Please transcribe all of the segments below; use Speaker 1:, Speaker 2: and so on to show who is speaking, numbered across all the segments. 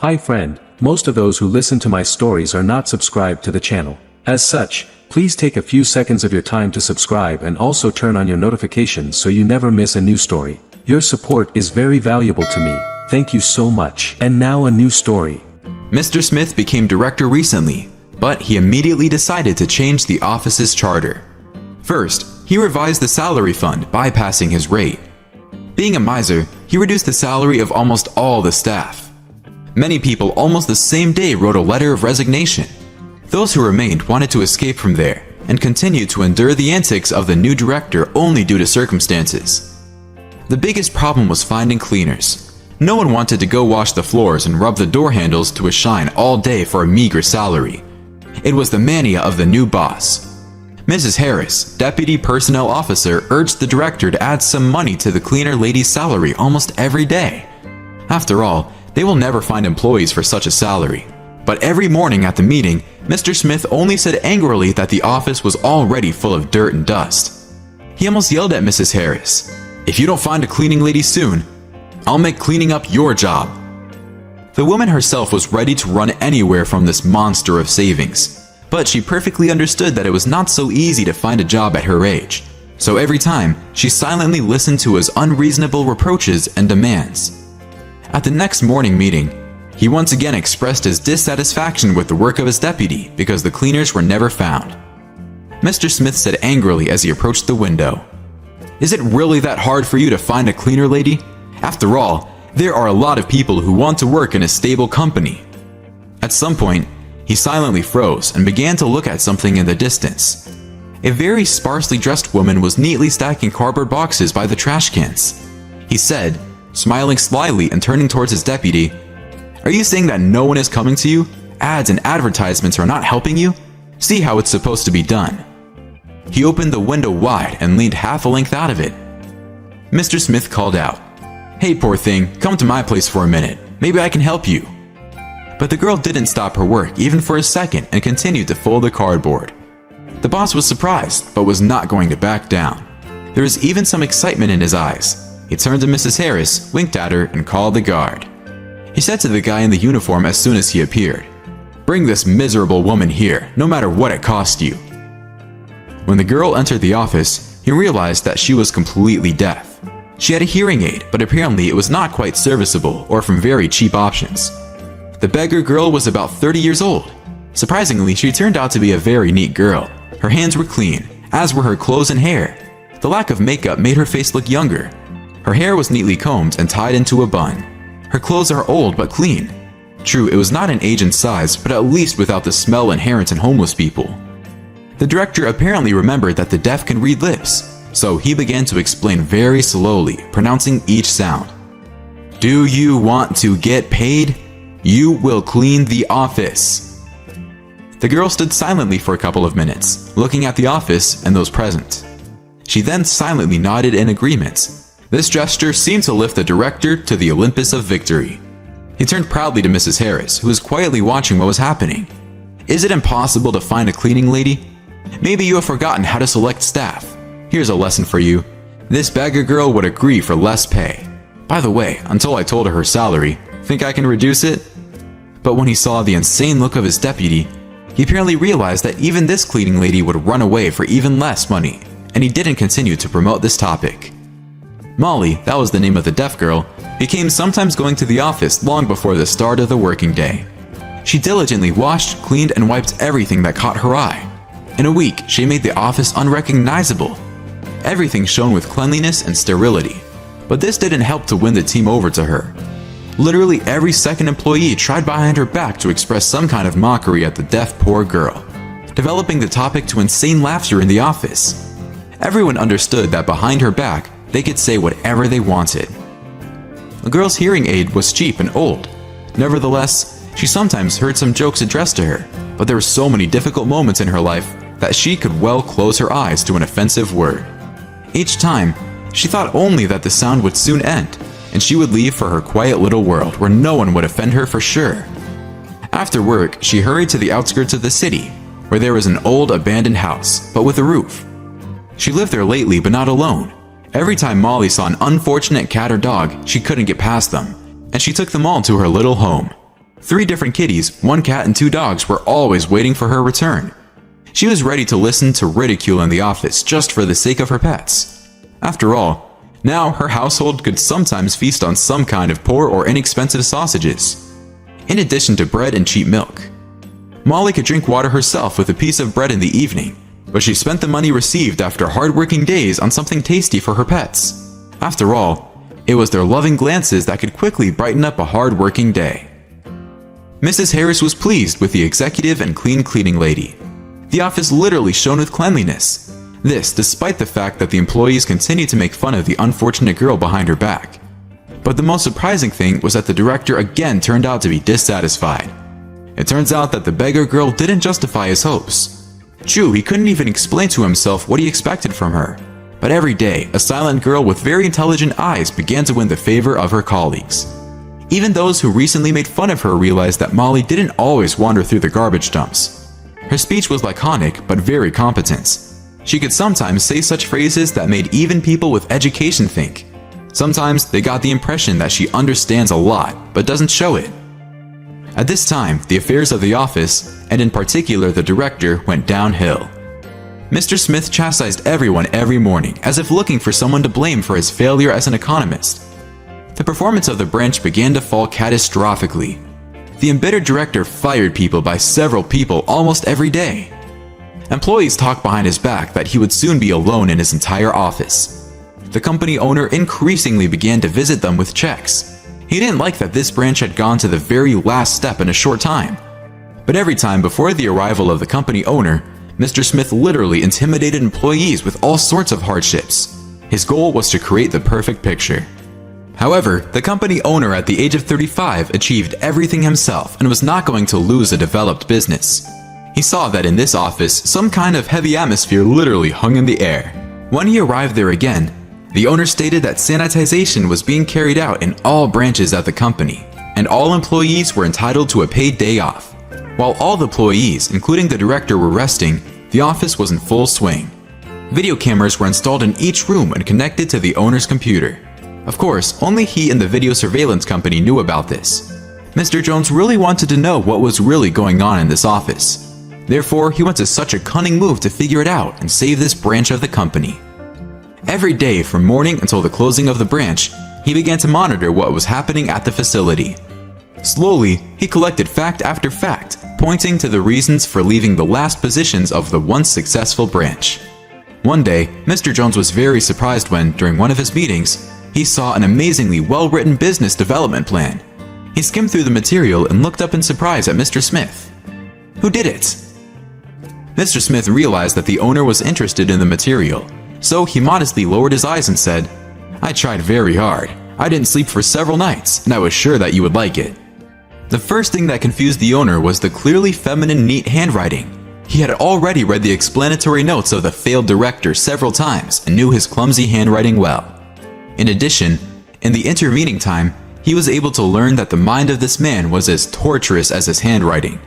Speaker 1: Hi friend, most of those who listen to my stories are not subscribed to the channel. As such, please take a few seconds of your time to subscribe and also turn on your notifications so you never miss a new story. Your support is very valuable to me. Thank you so much. And now a new story.
Speaker 2: Mr. Smith became director recently, but he immediately decided to change the office's charter. First, he revised the salary fund, bypassing his rate. Being a miser, he reduced the salary of almost all the staff. Many people almost the same day wrote a letter of resignation. Those who remained wanted to escape from there and continued to endure the antics of the new director only due to circumstances. The biggest problem was finding cleaners. No one wanted to go wash the floors and rub the door handles to a shine all day for a meager salary. It was the mania of the new boss. Mrs. Harris, deputy personnel officer, urged the director to add some money to the cleaner lady's salary almost every day. After all, they will never find employees for such a salary. But every morning at the meeting, Mr. Smith only said angrily that the office was already full of dirt and dust. He almost yelled at Mrs. Harris, "If you don't find a cleaning lady soon, I'll make cleaning up your job." The woman herself was ready to run anywhere from this monster of savings, but she perfectly understood that it was not so easy to find a job at her age. So every time, she silently listened to his unreasonable reproaches and demands. At the next morning meeting, he once again expressed his dissatisfaction with the work of his deputy because the cleaners were never found. Mr. Smith said angrily as he approached the window, "Is it really that hard for you to find a cleaner lady? After all, there are a lot of people who want to work in a stable company." At some point, he silently froze and began to look at something in the distance. A very sparsely dressed woman was neatly stacking cardboard boxes by the trash cans. He said, smiling slyly and turning towards his deputy, "Are you saying that no one is coming to you? Ads and advertisements are not helping you? See how it's supposed to be done." He opened the window wide and leaned half a length out of it. Mr. Smith called out, "Hey, poor thing, come to my place for a minute. Maybe I can help you." But the girl didn't stop her work even for a second and continued to fold the cardboard. The boss was surprised, but was not going to back down. There was even some excitement in his eyes. He turned to Mrs. Harris, winked at her, and called the guard. He said to the guy in the uniform as soon as he appeared, "Bring this miserable woman here, no matter what it costs you." When the girl entered the office, he realized that she was completely deaf. She had a hearing aid, but apparently it was not quite serviceable or from very cheap options. The beggar girl was about 30 years old. Surprisingly, she turned out to be a very neat girl. Her hands were clean, as were her clothes and hair. The lack of makeup made her face look younger. Her hair was neatly combed and tied into a bun. Her clothes are old but clean. True, it was not an age and size, but at least without the smell inherent in homeless people. The director apparently remembered that the deaf can read lips, so he began to explain very slowly, pronouncing each sound. "Do you want to get paid? You will clean the office." The girl stood silently for a couple of minutes, looking at the office and those present. She then silently nodded in agreement. This gesture seemed to lift the director to the Olympus of victory. He turned proudly to Mrs. Harris, who was quietly watching what was happening. "Is it impossible to find a cleaning lady? Maybe you have forgotten how to select staff. Here's a lesson for you. This beggar girl would agree for less pay. By the way, until I told her her salary, think I can reduce it?" But when he saw the insane look of his deputy, he apparently realized that even this cleaning lady would run away for even less money, and he didn't continue to promote this topic. Molly, that was the name of the deaf girl, became sometimes going to the office long before the start of the working day. She diligently washed, cleaned, and wiped everything that caught her eye. In a week, she made the office unrecognizable. Everything shone with cleanliness and sterility, but this didn't help to win the team over to her. Literally every second employee tried behind her back to express some kind of mockery at the deaf poor girl, developing the topic to insane laughter in the office. Everyone understood that behind her back, they could say whatever they wanted. The girl's hearing aid was cheap and old. Nevertheless, she sometimes heard some jokes addressed to her, but there were so many difficult moments in her life that she could well close her eyes to an offensive word. Each time, she thought only that the sound would soon end, and she would leave for her quiet little world where no one would offend her for sure. After work, she hurried to the outskirts of the city, where there was an old abandoned house, but with a roof. She lived there lately, but not alone. Every time Molly saw an unfortunate cat or dog, she couldn't get past them, and she took them all to her little home. 3 different kitties, 1 cat, and 2 dogs were always waiting for her return. She was ready to listen to ridicule in the office just for the sake of her pets. After all, now her household could sometimes feast on some kind of poor or inexpensive sausages, in addition to bread and cheap milk. Molly could drink water herself with a piece of bread in the evening, but she spent the money received after hard-working days on something tasty for her pets. After all, it was their loving glances that could quickly brighten up a hard-working day. Mrs. Harris was pleased with the executive and cleaning lady. The office literally shone with cleanliness. This despite the fact that the employees continued to make fun of the unfortunate girl behind her back. But the most surprising thing was that the director again turned out to be dissatisfied. It turns out that the beggar girl didn't justify his hopes. True, he couldn't even explain to himself what he expected from her. But every day, a silent girl with very intelligent eyes began to win the favor of her colleagues. Even those who recently made fun of her realized that Molly didn't always wander through the garbage dumps. Her speech was laconic but very competent. She could sometimes say such phrases that made even people with education think. Sometimes they got the impression that she understands a lot but doesn't show it. At this time, the affairs of the office, and in particular the director, went downhill. Mr. Smith chastised everyone every morning as if looking for someone to blame for his failure as an economist. The performance of the branch began to fall catastrophically. The embittered director fired people by several people almost every day. Employees talked behind his back that he would soon be alone in his entire office. The company owner increasingly began to visit them with checks. He didn't like that this branch had gone to the very last step in a short time. But every time before the arrival of the company owner, Mr. Smith literally intimidated employees with all sorts of hardships. His goal was to create the perfect picture. However, the company owner at the age of 35 achieved everything himself and was not going to lose a developed business. He saw that in this office, some kind of heavy atmosphere literally hung in the air. When he arrived there again, the owner stated that sanitization was being carried out in all branches at the company, and all employees were entitled to a paid day off. While all the employees, including the director, were resting, the office was in full swing. Video cameras were installed in each room and connected to the owner's computer. Of course, only he and the video surveillance company knew about this. Mr. Jones really wanted to know what was really going on in this office. Therefore, he went to such a cunning move to figure it out and save this branch of the company. Every day from morning until the closing of the branch, he began to monitor what was happening at the facility. Slowly, he collected fact after fact, pointing to the reasons for leaving the last positions of the once successful branch. One day, Mr. Jones was very surprised when, during one of his meetings, he saw an amazingly well-written business development plan. He skimmed through the material and looked up in surprise at Mr. Smith. Who did it? Mr. Smith realized that the owner was interested in the material, so he modestly lowered his eyes and said, "I tried very hard. I didn't sleep for several nights, and I was sure that you would like it." The first thing that confused the owner was the clearly feminine, neat handwriting. He had already read the explanatory notes of the failed director several times and knew his clumsy handwriting well. In addition, in the intervening time, he was able to learn that the mind of this man was as torturous as his handwriting.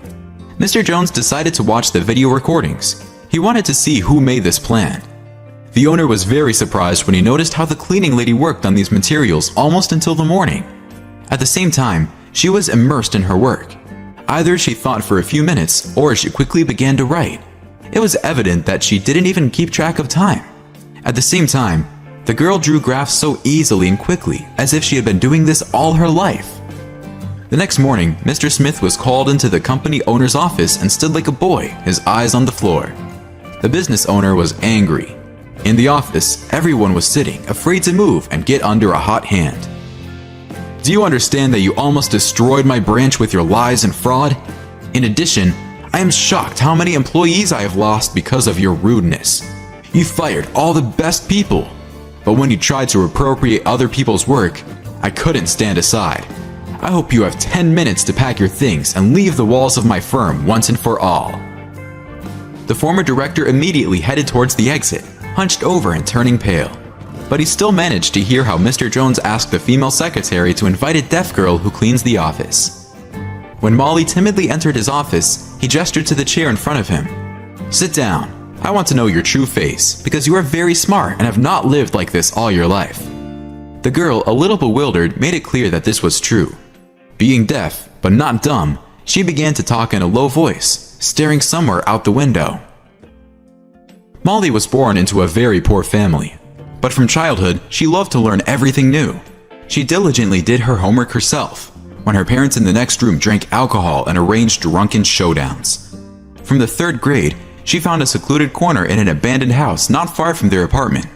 Speaker 2: Mr. Jones decided to watch the video recordings. He wanted to see who made this plan. The owner was very surprised when he noticed how the cleaning lady worked on these materials almost until the morning. At the same time, she was immersed in her work. Either she thought for a few minutes, or she quickly began to write. It was evident that she didn't even keep track of time. At the same time, the girl drew graphs so easily and quickly, as if she had been doing this all her life. The next morning, Mr. Smith was called into the company owner's office and stood like a boy, his eyes on the floor. The business owner was angry. In the office, everyone was sitting, afraid to move and get under a hot hand. "Do you understand that you almost destroyed my branch with your lies and fraud? In addition, I am shocked how many employees I have lost because of your rudeness. You fired all the best people. But when you tried to appropriate other people's work, I couldn't stand aside. I hope you have 10 minutes to pack your things and leave the walls of my firm once and for all." The former director immediately headed towards the exit, hunched over and turning pale. But he still managed to hear how Mr. Jones asked the female secretary to invite a deaf girl who cleans the office. When Molly timidly entered his office, he gestured to the chair in front of him. "Sit down. I want to know your true face, because you are very smart and have not lived like this all your life." The girl, a little bewildered, made it clear that this was true. Being deaf, But not dumb, she began to talk in a low voice, staring somewhere out the window. Molly was born into a very poor family, but from childhood, she loved to learn everything new. She diligently did her homework herself, when her parents in the next room drank alcohol and arranged drunken showdowns. From the 3rd grade, she found a secluded corner in an abandoned house not far from their apartment.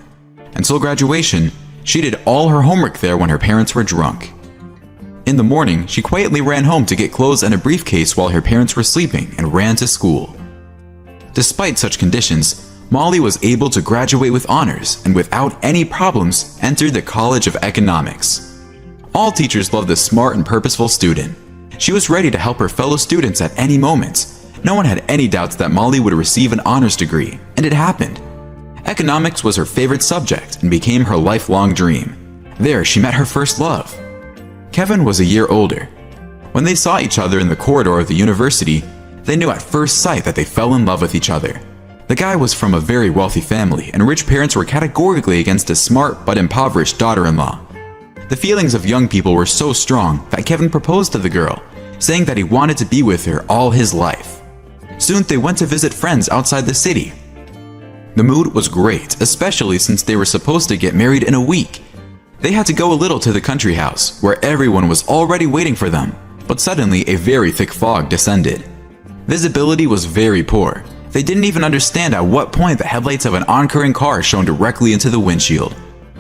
Speaker 2: Until graduation, she did all her homework there when her parents were drunk. In the morning, she quietly ran home to get clothes and a briefcase while her parents were sleeping and ran to school. Despite such conditions, Molly was able to graduate with honors and without any problems entered the College of Economics. All teachers loved the smart and purposeful student. She was ready to help her fellow students at any moment. No one had any doubts that Molly would receive an honors degree, and it happened. Economics was her favorite subject and became her lifelong dream. There, she met her first love. Kevin was a year older. When they saw each other in the corridor of the university, they knew at first sight that they fell in love with each other. The guy was from a very wealthy family, and rich parents were categorically against a smart but impoverished daughter-in-law. The feelings of young people were so strong that Kevin proposed to the girl, saying that he wanted to be with her all his life. Soon they went to visit friends outside the city. The mood was great, especially since they were supposed to get married in a week. They had to go a little to the country house, where everyone was already waiting for them, but suddenly a very thick fog descended. Visibility was very poor. They didn't even understand at what point the headlights of an oncoming car shone directly into the windshield.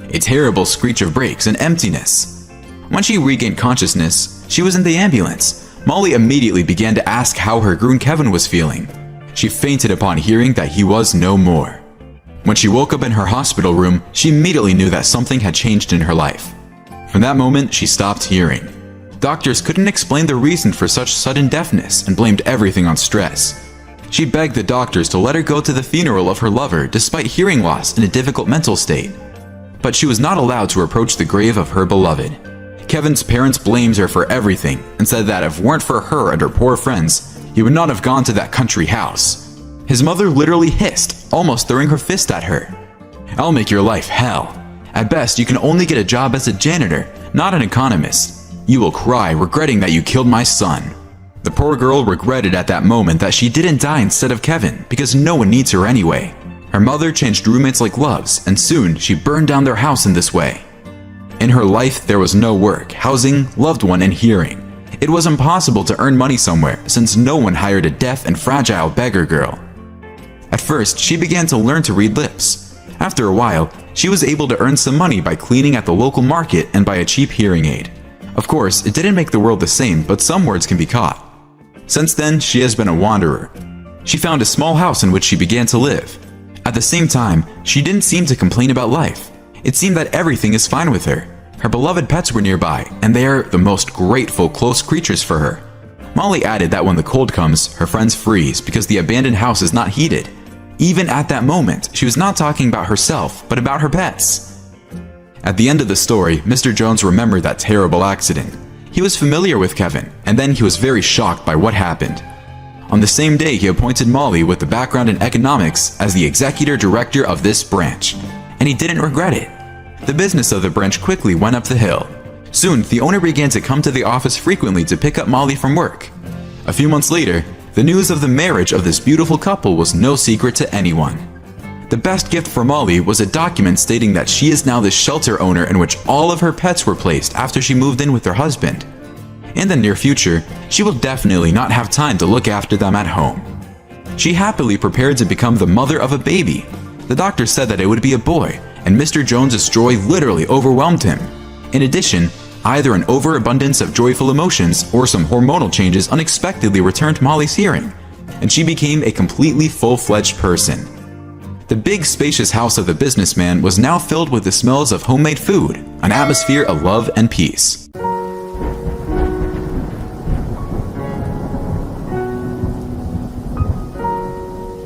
Speaker 2: A terrible screech of brakes and emptiness. When she regained consciousness, she was in the ambulance. Molly immediately began to ask how her groom Kevin was feeling. She fainted upon hearing that he was no more. When she woke up in her hospital room, she immediately knew that something had changed in her life. From that moment, she stopped hearing. Doctors couldn't explain the reason for such sudden deafness and blamed everything on stress. She begged the doctors to let her go to the funeral of her lover despite hearing loss and a difficult mental state. But she was not allowed to approach the grave of her beloved. Kevin's parents blamed her for everything and said that if it weren't for her and her poor friends, he would not have gone to that country house. His mother literally hissed, almost throwing her fist at her. "I'll make your life hell. At best, you can only get a job as a janitor, not an economist. You will cry, regretting that you killed my son." The poor girl regretted at that moment that she didn't die instead of Kevin, because no one needs her anyway. Her mother changed roommates like gloves, and soon she burned down their house in this way. In her life, there was no work, housing, loved one, and hearing. It was impossible to earn money somewhere, since no one hired a deaf and fragile beggar girl. At first, she began to learn to read lips. After a while, she was able to earn some money by cleaning at the local market and by a cheap hearing aid. Of course, it didn't make the world the same, but some words can be caught. Since then, she has been a wanderer. She found a small house in which she began to live. At the same time, she didn't seem to complain about life. It seemed that everything is fine with her. Her beloved pets were nearby, and they are the most grateful, close creatures for her. Molly added that when the cold comes, her friends freeze because the abandoned house is not heated. Even at that moment, she was not talking about herself, but about her pets. At the end of the story, Mr. Jones remembered that terrible accident. He was familiar with Kevin, and then he was very shocked by what happened. On the same day, he appointed Molly with the background in economics as the executive director of this branch, and he didn't regret it. The business of the branch quickly went up the hill. Soon, the owner began to come to the office frequently to pick up Molly from work. A few months later, the news of the marriage of this beautiful couple was no secret to anyone. The best gift for Molly was a document stating that she is now the shelter owner in which all of her pets were placed after she moved in with her husband. In the near future, she will definitely not have time to look after them at home. She happily prepared to become the mother of a baby. The doctor said that it would be a boy, and Mr. Jones's joy literally overwhelmed him. In addition, either an overabundance of joyful emotions or some hormonal changes unexpectedly returned Molly's hearing, and she became a completely full-fledged person. The big, spacious house of the businessman was now filled with the smells of homemade food, an atmosphere of love and peace.